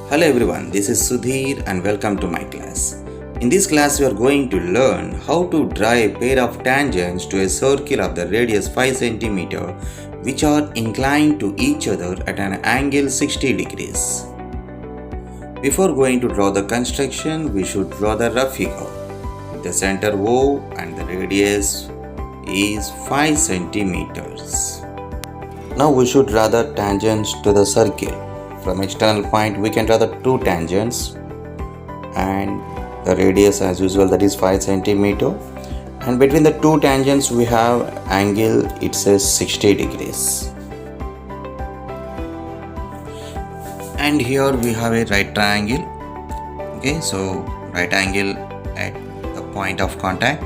Hello everyone, this is Sudhir and welcome to my class. In this class we are going to learn how to draw a pair of tangents to a circle of the radius 5 cm which are inclined to each other at an angle 60 degrees. Before going to draw the construction, we should draw the rough figure. The center O and the radius is 5 centimeters. Now we should draw the tangents to the circle. From external point we can draw the two tangents and the radius as usual, that is 5 centimeter, and between the two tangents we have angle, it says 60 degrees. And here we have a right triangle. Okay, so right angle at the point of contact.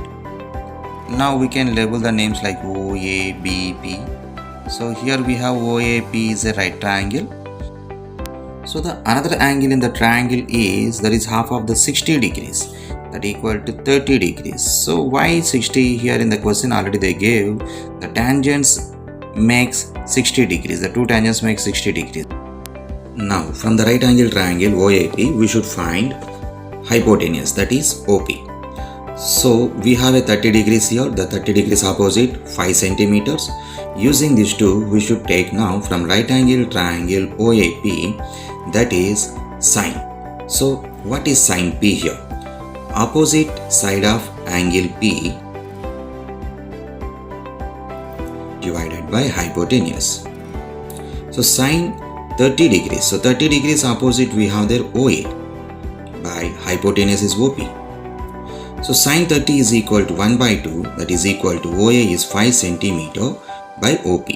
Now we can label the names like OABP. So here we have OAP is a right triangle. So the another angle in the triangle is, that is half of the 60 degrees, that equal to 30 degrees. So why 60 here in the question? Already they gave the tangents makes 60 degrees, the two tangents make 60 degrees. Now from the right angle triangle OAP we should find hypotenuse, that is OP. So we have a 30 degrees here, the 30 degrees opposite 5 centimeters. Using these two we should take now from right angle triangle OAP, that is sine. So what is sine P here? Opposite side of angle P divided by hypotenuse. So sine 30 degrees. So 30 degrees opposite we have there OA by hypotenuse is OP. So sine 30 is equal to 1 by 2, that is equal to OA is 5 centimeter by OP.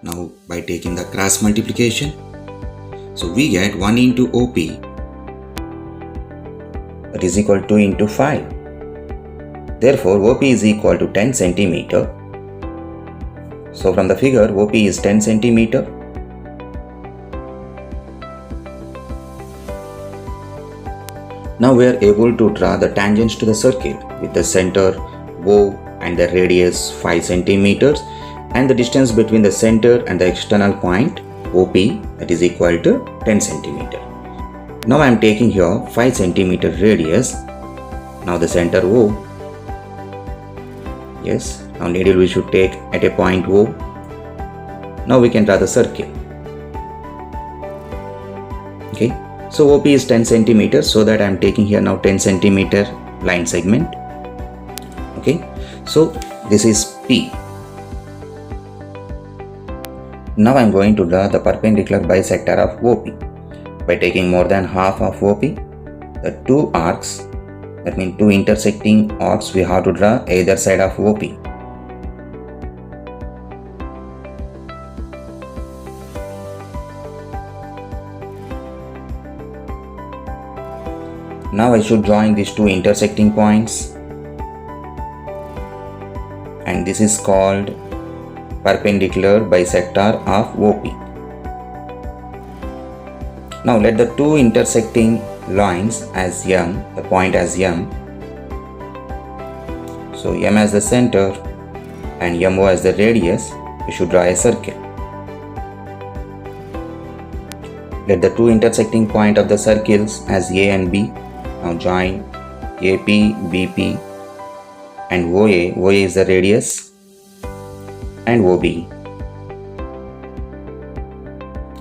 Now by taking the cross multiplication, so we get 1 into OP, that is equal to 2 into 5. Therefore OP is equal to 10 centimeter. So from the figure OP is 10 centimeter. Now we are able to draw the tangents to the circle with the center O and the radius 5 centimeters and the distance between the center and the external point OP, that is equal to 10 centimeter. Now I am taking here 5 centimeter radius. Now the center O. Yes, now needle we should take at a point O. Now we can draw the circle. Okay, so OP is 10 centimeters, so that I am taking here now 10 centimeter line segment. Okay, so this is P. Now I am going to draw the perpendicular bisector of OP. By taking more than half of OP, the two arcs, that means two intersecting arcs, we have to draw either side of OP. Now I should join these two intersecting points, and this is called perpendicular bisector of OP. Now let the two intersecting lines as M, the point as M. So M as the center and MO as the radius, we should draw a circle. Let the two intersecting point of the circles as A and B. Now join AP, BP and OA. OA is the radius and OB.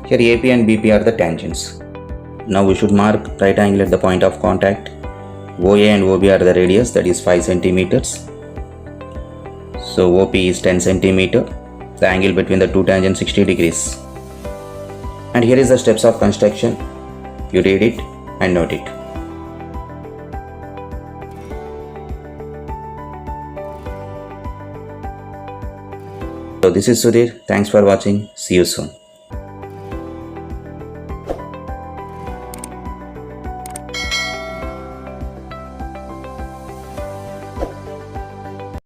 Here AP and BP are the tangents. Now we should mark right angle at the point of contact. OA and OB are the radius, that is 5 centimeters. So OP is 10 centimeter. The angle between the two tangents 60 degrees. And here is the steps of construction. You read it and note it. So this is Sudhir. Thanks for watching. See you soon.